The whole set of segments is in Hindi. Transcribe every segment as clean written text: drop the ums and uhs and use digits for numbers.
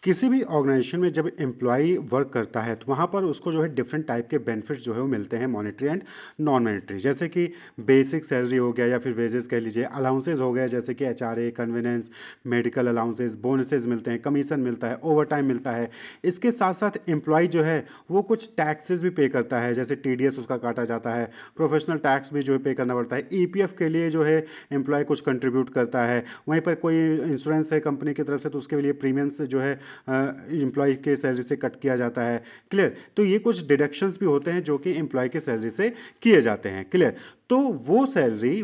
किसी भी ऑर्गेनाइजेशन में जब एम्प्लॉय वर्क करता है तो वहाँ पर उसको जो है डिफरेंट टाइप के बेनिफिट्स जो है वो मिलते हैं, मॉनेटरी एंड नॉन मॉनेटरी। जैसे कि बेसिक सैलरी हो गया या फिर वेजेस कह लीजिए, अलाउंसेज हो गया जैसे कि HRA, convenience, medical allowances, bonuses मिलते हैं, कमीशन मिलता है, ओवर टाइम मिलता है। इसके साथ साथ एम्प्लॉय जो है वो कुछ टैक्सेस भी पे करता है, जैसे टीडीएस उसका काटा जाता है, प्रोफेशनल टैक्स भी जो है पे करना पड़ता है, ईपीएफ के लिए जो है एम्प्लॉय कुछ कंट्रीब्यूट करता है। वहीं पर कोई इंश्योरेंस है कंपनी की तरफ से तो उसके लिए प्रीमियम से जो है एम्प्लॉय के सैलरी से कट किया जाता है। क्लियर? तो ये कुछ डिडक्शंस भी होते हैं जो कि एम्प्लॉय के सैलरी से किए जाते हैं। क्लियर? तो वो सैलरी,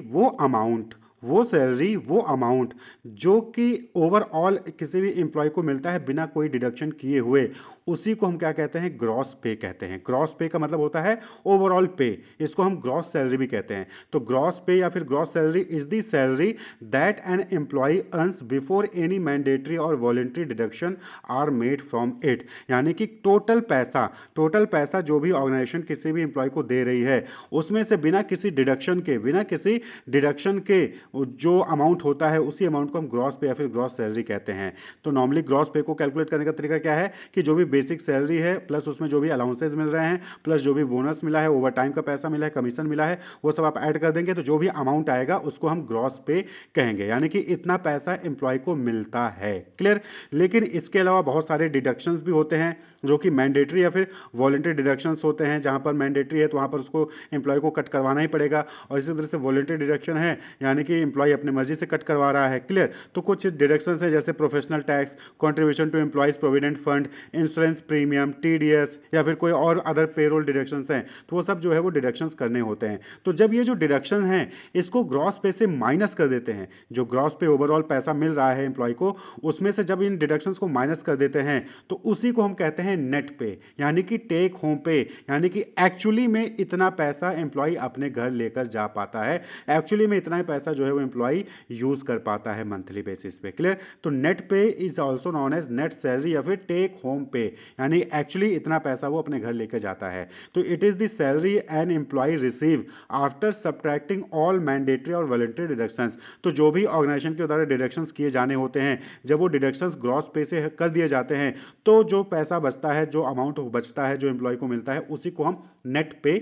वो अमाउंट जो कि ओवरऑल किसी भी एम्प्लॉय को मिलता है बिना कोई डिडक्शन किए हुए, उसी को हम क्या कहते हैं? ग्रॉस पे कहते हैं। ग्रॉस पे का मतलब होता है ओवरऑल पे। इसको हम ग्रॉस सैलरी भी कहते हैं। तो ग्रॉस पे या फिर gross salary is the salary that an employee earns before any mandatory or voluntary deduction are made from it. यानी कि टोटल पैसा जो भी ऑर्गेनाइजेशन किसी भी एम्प्लॉय को दे रही है, उसमें से बिना किसी डिडक्शन के जो अमाउंट होता है उसी अमाउंट को हम ग्रॉस पे या फिर ग्रॉस सैलरी कहते हैं। तो नॉर्मली ग्रॉस पे को कैलकुलेट करने का तरीका क्या है कि जो भी बेसिक सैलरी है प्लस उसमें जो भी अलाउंसेस मिल रहे हैं प्लस जो भी बोनस मिला है, ओवर टाइम का पैसा मिला है, कमीशन मिला है, वो सब आप ऐड कर देंगे तो जो भी अमाउंट आएगा उसको हम ग्रॉस पे कहेंगे। यानी कि इतना पैसा एम्प्लॉय को मिलता है। क्लियर? लेकिन इसके अलावा बहुत सारे डिडक्शंस भी होते हैं जो कि मैंडेटरी या फिर वॉलेंटरी डिडक्शंस होते हैं। जहां पर मैंडेटरी है तो वहां पर उसको एम्प्लॉय को कट करवाना ही पड़ेगा, और इसी तरह से वॉलेंटरी डिडक्शन है यानी कि एम्प्लॉय अपनी मर्जी से कट करवा रहा है। क्लियर? तो कुछ डिडक्शंस है जैसे professional tax, contribution to employees provident fund, insurance premium, TDS या फिर कोई और अदर पेरोल डिडक्शंस हैं, तो वो सब जो है वो डिडक्शंस करने होते हैं। तो जब ये जो डिडक्शन है इसको ग्रॉस पे से माइनस कर देते हैं, जो ग्रॉस पे ओवरऑल पैसा मिल रहा है एम्प्लॉय को, उसमें से जब इन डिडक्शंस को माइनस कर देते हैं तो उसी को हम कहते हैं नेट पे, यानी कि टेक होम पे। यानी कि एक्चुअली में इतना पैसा एम्प्लॉय अपने घर लेकर जा पाता है, एक्चुअली में इतना ही पैसा जो है वो एम्प्लॉय यूज कर पाता है मंथली बेसिस पे। क्लियर? तो net pay is also known as net salary या फिर टेक होम पे, यानी एक्चुअली इतना पैसा वो अपने घर लेकर जाता है। तो it is the salary an employee receive after subtracting all mandatory और वॉलंटरी डिडक्शंस। तो जो भी ऑर्गेनाइजेशन के द्वारा डिडक्शंस किए जाने होते हैं, जब वो डिडक्शंस ग्रॉस पे से कर दिए जाते हैं तो जो पैसा बचता है, जो अमाउंट बचता है, जो एम्प्लॉय को मिलता है, उसी को हम नेट पे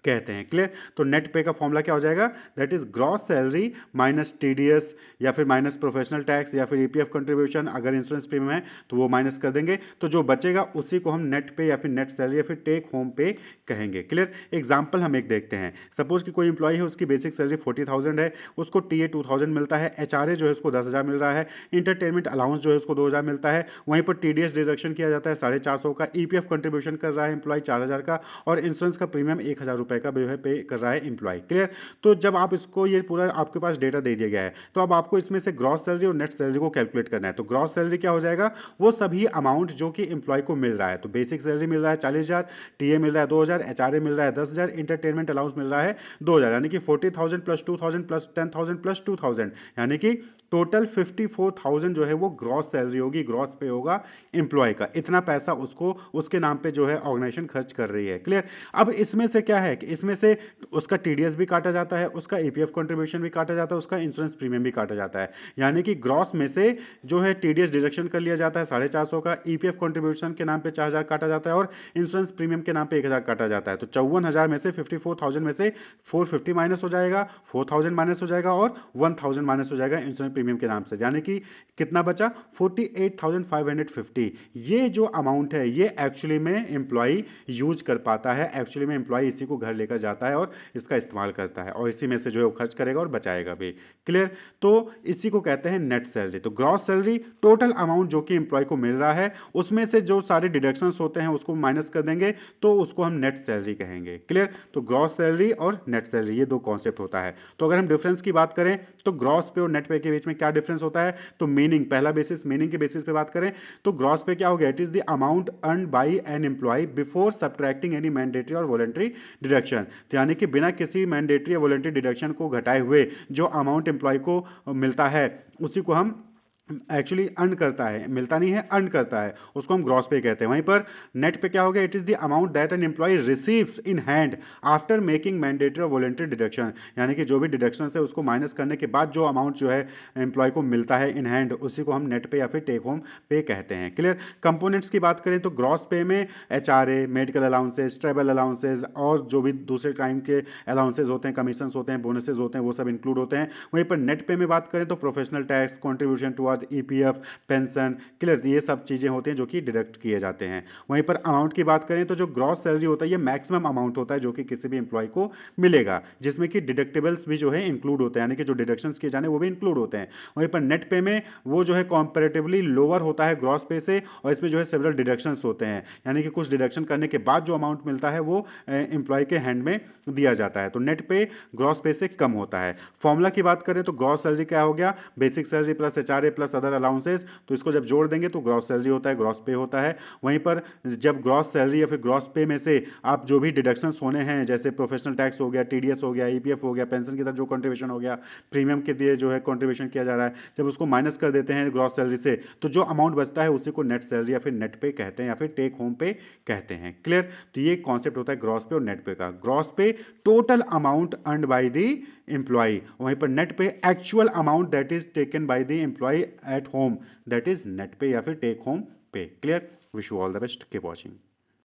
कहते हैं। क्लियर? तो नेट पे का फॉर्मूला क्या हो जाएगा? That is gross salary minus TDS या फिर माइनस प्रोफेशनल टैक्स या फिर ईपीएफ कंट्रीब्यूशन, अगर इंश्योरेंस प्रीमियम है तो वो माइनस कर देंगे, तो जो बचेगा उसी को हम नेट पे या फिर नेट सैलरी या फिर टेक होम पे कहेंगे। क्लियर? एग्जाम्पल हम एक देखते हैं। सपोज कि कोई इंप्लॉय है, उसकी बेसिक सैलरी 40,000 है, उसको टीए 2000 मिलता है, एचआरए जो है उसको 10,000 मिल रहा है, इंटरटेनमेंट अलाउंस जो है उसको 2,000 मिलता है, वहीं पर टीडीएस डिडक्शन किया जाता है 450 का, ईपीएफ कंट्रीब्यूशन कर रहा है इंप्लॉय 4,000 का, और इंश्योरेंस का प्रीमियम 1,000 रुपए का जो है पे कर रहा है इंप्लॉय। क्लियर? तो जब आप इसको, ये पूरा आपके पास डेटा दे दिया गया है, तो अब आपको इसमें से ग्रॉस सैलरी और नेट सैलरी को कैलकुलेट करना है। तो ग्रॉस सैलरी क्या हो जाएगा? वो सभी अमाउंट जो कि इंप्लॉय को मिल रहा है। तो बेसिक सैलरी मिल रहा है 40,000, टीए मिल रहा है 2,000, एचआरए मिल रहा है 10,000, इंटरटेनमेंट अलाउंस मिल रहा है 2,000, यानी कि 40,000 प्लस 2,000 प्लस 10,000 प्लस 2,000, यानी कि टोटल 54,000 जो है वो ग्रॉस सैलरी होगी, ग्रॉस पे होगा इंप्लॉय का। इतना पैसा उसको, उसके नाम पे जो है ऑर्गेनाइजेशन खर्च कर रही है। क्लियर? अब इसमें से क्या है कि इसमें से उसका टीडीएस भी काटा जाता है, उसका ईपीएफ कंट्रीब्यूशन भी काटा जाता है, उसका इंश्योरेंस प्रीमियम भी काटा जाता है। यानी कि ग्रॉस में से जो है टीडीएस डिडक्शन कर लिया जाता है 450 का, ईपीएफ कंट्रीब्यूशन के नाम पे 4,000 काटा जाता है और इंश्योरेंस प्रीमियम के नाम पे 1,000 काटा जाता है। तो 54,000 में से 54,000 में से 450 माइनस हो जाएगा, 4,000 माइनस हो जाएगा और 1,000 माइनस हो जाएगा इंश्योरेंस प्रीमियम के नाम से, यानी कि कितना बचा? 48,550। ये जो अमाउंट है ये एक्चुअली में एम्प्लॉय यूज कर पाता है, एक्चुअली में एम्प्लॉय इसी को घर लेकर जाता है और इसका इस्तेमाल करता है, और इसी में से जो है वो खर्च करेगा और बचाएगा भी। क्लियर? तो इसी को कहते हैं नेट सैलरी। तो ग्रॉस सैलरी टोटल अमाउंट जो कि एम्प्लॉय को मिल रहा है, उसमें से जो सारे डिडक्शंस होते हैं उसको माइनस कर देंगे, तो उसको हम नेट सैलरी कहेंगे। क्लियर? तो ग्रॉस सैलरी और नेट सैलरी ये दो कॉन्सेप्ट होता है। तो अगर हम डिफरेंस की बात करें तो ग्रॉस पे और नेट पे के बीच में क्या डिफरेंस होता है? तो मीनिंग, पहला बेसिस मीनिंग के बेसिस पे बात करें तो ग्रॉस पे क्या हो गया? It is the amount earn by an employee before subtracting any mandatory और वॉलंटरी डिडक्शन। यानी कि बिना किसी मैंडेटरी या वॉलंटरी डिडक्शन को घटाए हुए जो अमाउंट एम्प्लॉय को मिलता है उसी को हम एक्चुअली अर्न करता है, मिलता नहीं है, अर्न करता है, उसको हम ग्रॉस पे कहते हैं। वहीं पर नेट पे क्या हो गया, it is the amount that an employee receives in hand after making mandatory और वॉलंटरी डिडक्शन, यानी कि जो भी डिडक्शन है उसको माइनस करने के बाद जो अमाउंट जो है एम्प्लॉय को मिलता है इन हैंड, उसी को हम नेट पे या फिर टेक होम पे कहते हैं। क्लियर। कंपोनेंट्स की बात करें तो ग्रॉस पे में HRA, medical allowances, travel allowances और जो भी दूसरे टाइम के अलाउंसेज होते हैं, कमीशन होते हैं, बोनसेज होते हैं, वो सब इंक्लूड होते हैं। वहीं पर नेट पे में बात करें तो professional tax, contribution towards EPF, pension, clear, ये सब चीजें होती हैं जो कि डिडक्ट किए जाते हैं। वहीं पर अमाउंट की बात करें तो जो ग्रॉस सैलरी होता है ये मैक्सिमम अमाउंट होता है जो कि किसी भी एम्प्लॉय को मिलेगा, जिसमें कि डिडक्टेबल्स भी जो है इंक्लूड होते हैं, यानी कि जो डिडक्शंस किए जाने वो भी इंक्लूड होते हैं। वहीं पर नेट पे में वो जो है कॉम्पेरेटिवली लोअर होता है ग्रॉस पे से, और इसमें जो है सेवरल डिडक्शंस होते हैं, यानी कि कुछ डिडक्शन करने के बाद जो अमाउंट मिलता है वो एम्प्लॉय के हैंड में दिया जाता है। तो नेट पे ग्रॉस पे से कम होता है। फॉर्मूला की बात करें तो ग्रॉस सैलरी क्या हो गया, basic salary plus HRA plus other allowances, तो इसको जब जोड़ देंगे तो ग्रॉस सैलरी होता है, ग्रॉस पे होता है। वहीं पर जब ग्रॉस सैलरी या फिर ग्रॉस पे में से आप जो भी डिडक्शंस होने हैं, जैसे प्रोफेशनल टैक्स हो गया, TDS हो गया, EPF हो गया, पेंशन की तरफ जो कंट्रीब्यूशन हो गया, प्रीमियम के लिए जो है कंट्रीब्यूशन किया जा रहा है, जब उसको माइनस कर देते हैं ग्रॉस सैलरी से, तो जो अमाउंट बचता है उसी को नेट सैलरी या फिर नेट पे कहते हैं या फिर टेक होम पे कहते हैं। क्लियर। तो ये कॉन्सेप्ट होता है ग्रॉस पे और नेट पे का। Gross pay total amount earned by the employee, वहीं पर net pay actual amount that is taken by the employee at home, that is net pay या फिर take home pay. Clear. Wish you all the best, keep watching.